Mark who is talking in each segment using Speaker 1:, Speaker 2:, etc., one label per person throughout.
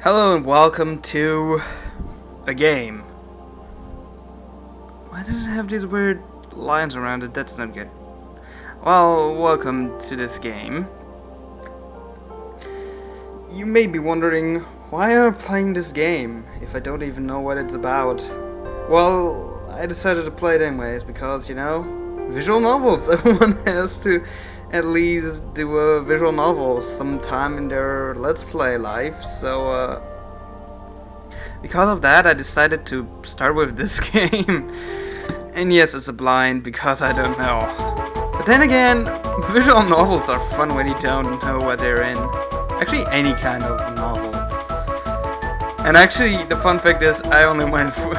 Speaker 1: Hello and welcome to a game. Why does it have these weird lines around it? That's not good. Well, welcome to this game. You may be wondering, why am I playing this game if I don't even know what it's about? Well, I decided to play it anyways because, you know, visual novels. Everyone has to at least do a visual novel sometime in their Let's Play life, so because of that I decided to start with this game. And yes, it's a blind because I don't know. But then again, visual novels are fun when you don't know what they're in. Actually, any kind of novels. And actually, the fun fact is, I only went for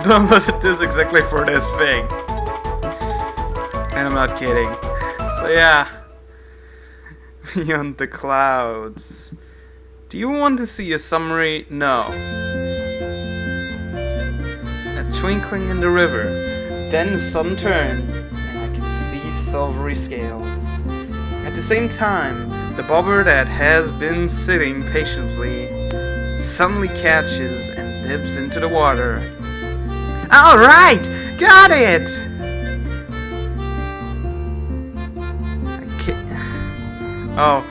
Speaker 1: downloaded this exactly for this thing. And I'm not kidding. So yeah, Beyond the Clouds. Do you want to see a summary? No. A twinkling in the river, then the sudden turn, and I can see silvery scales. At the same time, the bobber that has been sitting patiently suddenly catches and dips into the water. Alright! Got it! Oh.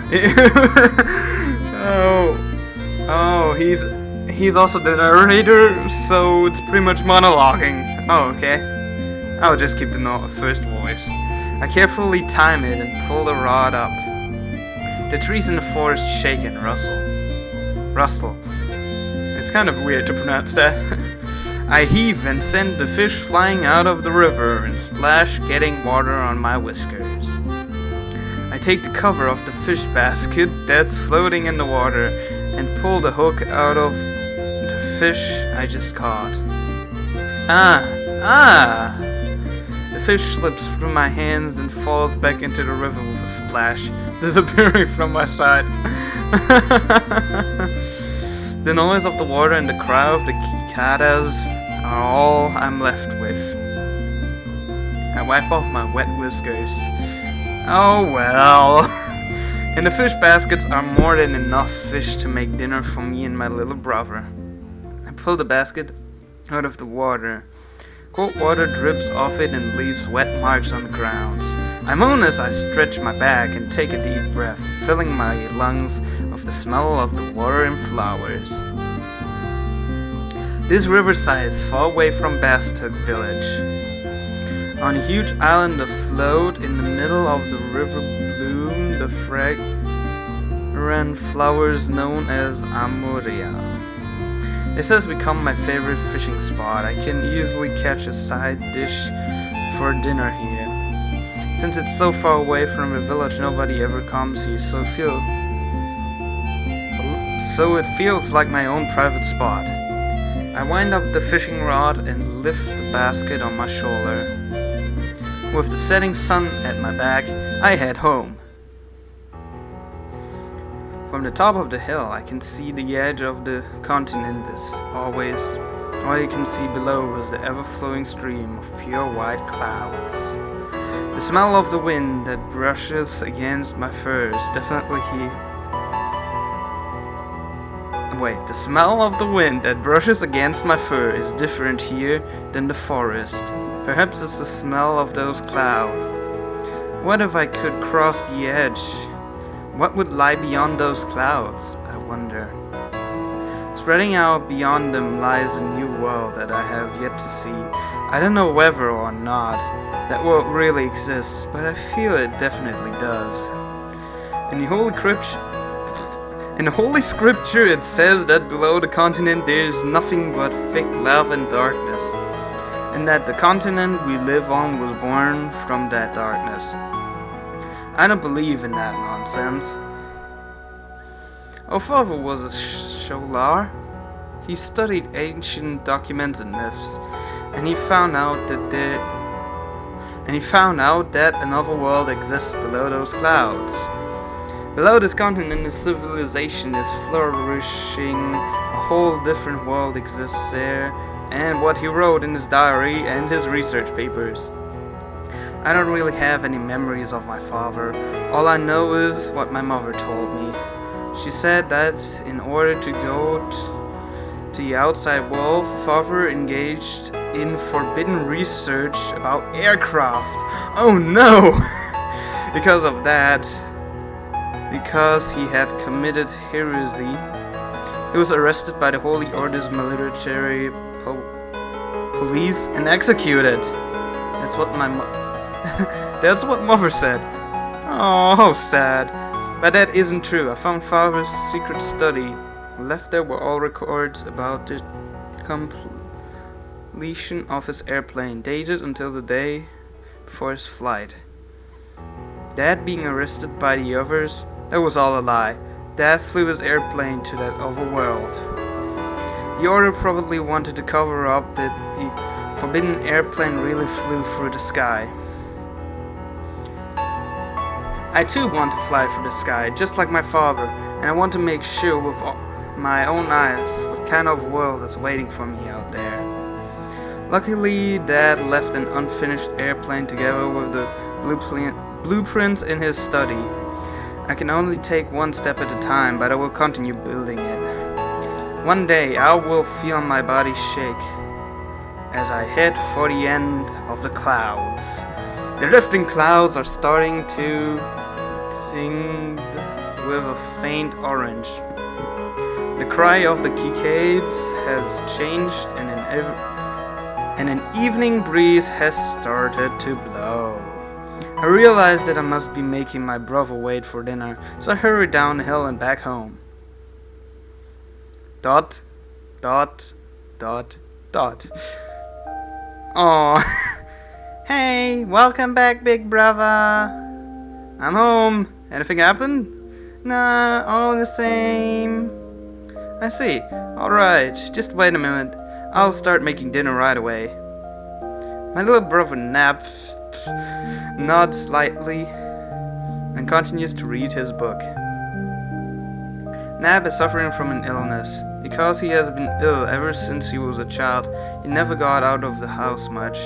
Speaker 1: oh, he's also the narrator, so it's pretty much monologuing. Oh, okay. I'll just keep the first voice. I carefully time it and pull the rod up. The trees in the forest shake and rustle. It's kind of weird to pronounce that. I heave and send the fish flying out of the river and splash, getting water on my whiskers. I take the cover of the fish basket that's floating in the water and pull the hook out of the fish I just caught. The fish slips through my hands and falls back into the river with a splash, disappearing from my sight. The noise of the water and the cry of the cicadas are all I'm left with. I wipe off my wet whiskers. Oh well. And the fish baskets are more than enough fish to make dinner for me and my little brother. I pull the basket out of the water. Cold water drips off it and leaves wet marks on the ground. I moan as I stretch my back and take a deep breath, filling my lungs with the smell of the water and flowers. This riverside is far away from Bastug village. On a huge island afloat in the middle of the river bloom the fragrant flowers known as amuria. This has become my favorite fishing spot. I can easily catch a side dish for dinner here. Since it's so far away from the village, nobody ever comes here, so it feels like my own private spot. I wind up the fishing rod and lift the basket on my shoulder. With the setting sun at my back, I head home. From the top of the hill, I can see the edge of the continent as always. All you can see below is the ever-flowing stream of pure white clouds. The smell of the wind that brushes against my fur is definitely here. Wait, the smell of the wind that brushes against my fur is different here than the forest. Perhaps it's the smell of those clouds. What if I could cross the edge? What would lie beyond those clouds, I wonder. Spreading out beyond them lies a new world that I have yet to see. I don't know whether or not that world really exists, but I feel it definitely does. In the Holy Scripture it says that below the continent there is nothing but thick lava and darkness, and that the continent we live on was born from that darkness. I don't believe in that nonsense. Our father was a scholar. He studied ancient documents and myths, and he found out that another world exists below those clouds. Below this continent, the civilization is flourishing. A whole different world exists there, and what he wrote in his diary and his research papers. I don't really have any memories of my father. All I know is what my mother told me. She said that in order to go to the outside world, Father engaged in forbidden research about aircraft. Oh no! Because of that, because he had committed heresy, he was arrested by the Holy Order's military police and executed. That's what that's what Mother said. Oh, how sad. But that isn't true. I found Father's secret study. Left there were all records about the completion of his airplane, dated until the day before his flight. Dad being arrested by the others, that was all a lie. Dad flew his airplane to that other world. The Order probably wanted to cover up that the forbidden airplane really flew through the sky. I too want to fly through the sky, just like my father, and I want to make sure with my own eyes what kind of world is waiting for me out there. Luckily, Dad left an unfinished airplane together with the blueprints in his study. I can only take one step at a time, but I will continue building it. One day, I will feel my body shake as I head for the end of the clouds. The drifting clouds are starting to tinge with a faint orange. The cry of the cicadas has changed and an evening breeze has started to blow. I realized that I must be making my brother wait for dinner, so I hurried down the hill and back home. Dot, dot, dot, dot. Aww. Hey, welcome back, big brother. I'm home. Anything happened? Nah, all the same. I see. Alright, just wait a minute. I'll start making dinner right away. My little brother naps, nods slightly, and continues to read his book. Nab is suffering from an illness. Because he has been ill ever since he was a child, he never got out of the house much.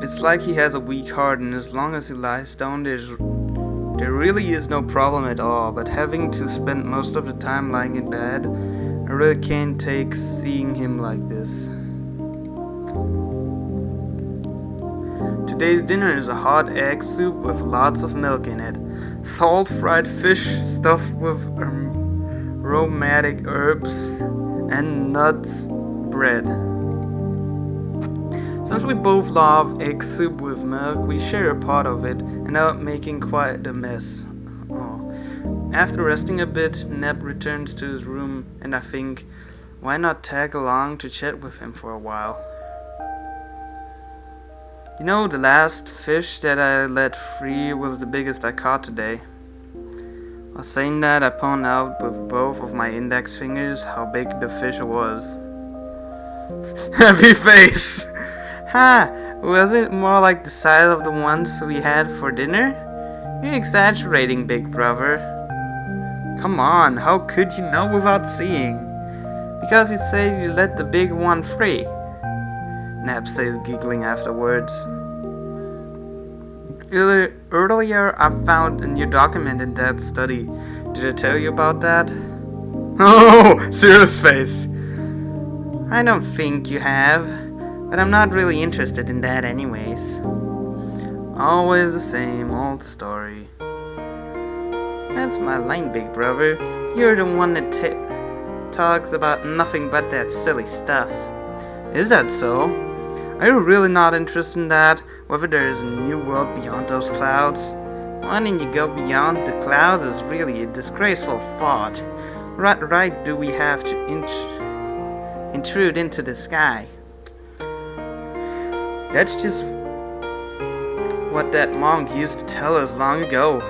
Speaker 1: It's like he has a weak heart, and as long as he lies down, there really is no problem at all, but having to spend most of the time lying in bed, I really can't take seeing him like this. Today's dinner is a hot egg soup with lots of milk in it, salt fried fish stuffed with aromatic herbs, and nuts bread. Since we both love egg soup with milk, we share a pot of it and end up making quite a mess. Oh. After resting a bit, Neb returns to his room, and I think, why not tag along to chat with him for a while? You know, the last fish that I let free was the biggest I caught today. While saying that, I pointed out with both of my index fingers how big the fish was. Happy face! Ha! Was it more like the size of the ones we had for dinner? You're exaggerating, big brother. Come on, how could you know without seeing? Because you say you let the big one free. Nab says, giggling afterwards. Earlier, I found a new document in that study. Did I tell you about that? Oh, serious face. I don't think you have, but I'm not really interested in that anyways. Always the same old story. That's my line, big brother. You're the one that talks about nothing but that silly stuff. Is that so? Are you really not interested in that? Whether there is a new world beyond those clouds? Wanting to go beyond the clouds is really a disgraceful thought. What right do we have to intrude into the sky? That's just what that monk used to tell us long ago.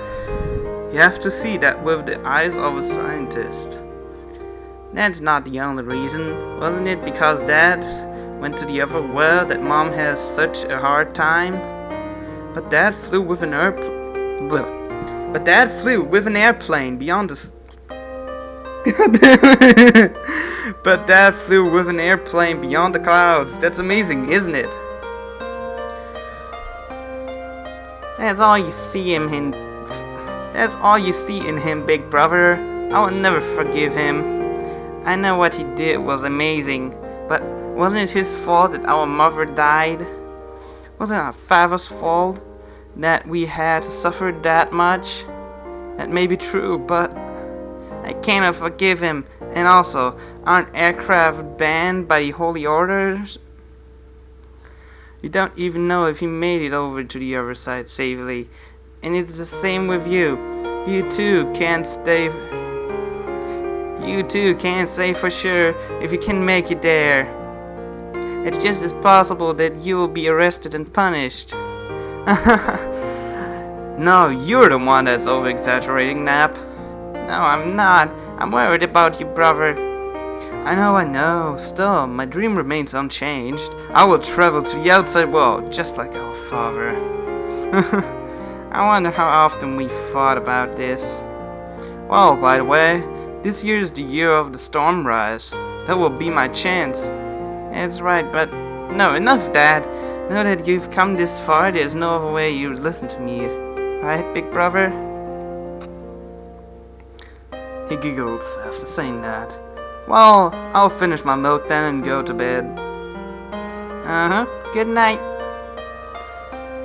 Speaker 1: You have to see that with the eyes of a scientist. That's not the only reason. Wasn't it because Dad went to the other world that Mom has such a hard time? But Dad flew with an airplane beyond the But Dad flew with an airplane beyond the clouds. That's amazing, isn't it? That's all you see in him, big brother. I will never forgive him. I know what he did was amazing, but wasn't it his fault that our mother died? Wasn't it our father's fault that we had to suffer that much? That may be true, but I cannot forgive him. And also, aren't aircraft banned by the holy orders? You don't even know if he made it over to the other side safely. And it's the same with you. You too can't say for sure if you can make it there. It's just as possible that you will be arrested and punished. No, you're the one that's over-exaggerating, Nap. No, I'm not. I'm worried about you, brother. I know. Still, my dream remains unchanged. I will travel to the outside world, just like our father. I wonder how often we thought about this. Well, by the way, this year is the year of the storm rise. That will be my chance. That's right, but no, enough of that. Now that you've come this far, there's no other way you would listen to me. Right, big brother? He giggles after saying that. Well, I'll finish my milk then and go to bed. Good night.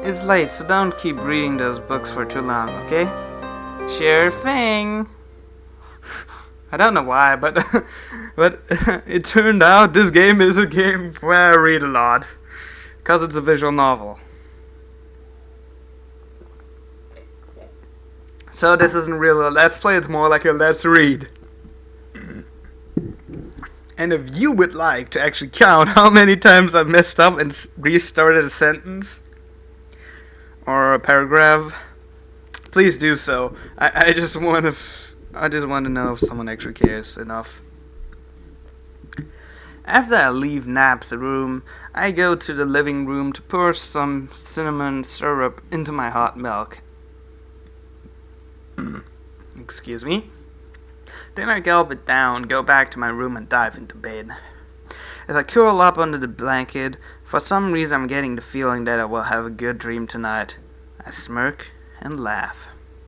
Speaker 1: It's late, so don't keep reading those books for too long, okay? Sure thing. I don't know why, but it turned out this game is a game where I read a lot. Because it's a visual novel. So this isn't really a let's play, it's more like a let's read. And if you would like to actually count how many times I messed up and restarted a sentence or a paragraph, please do so. I just want to know if someone actually cares enough. After I leave Nap's room, I go to the living room to pour some cinnamon syrup into my hot milk. Excuse me. Then I gulp it down, go back to my room and dive into bed. As I curl up under the blanket, for some reason I'm getting the feeling that I will have a good dream tonight. I smirk and laugh.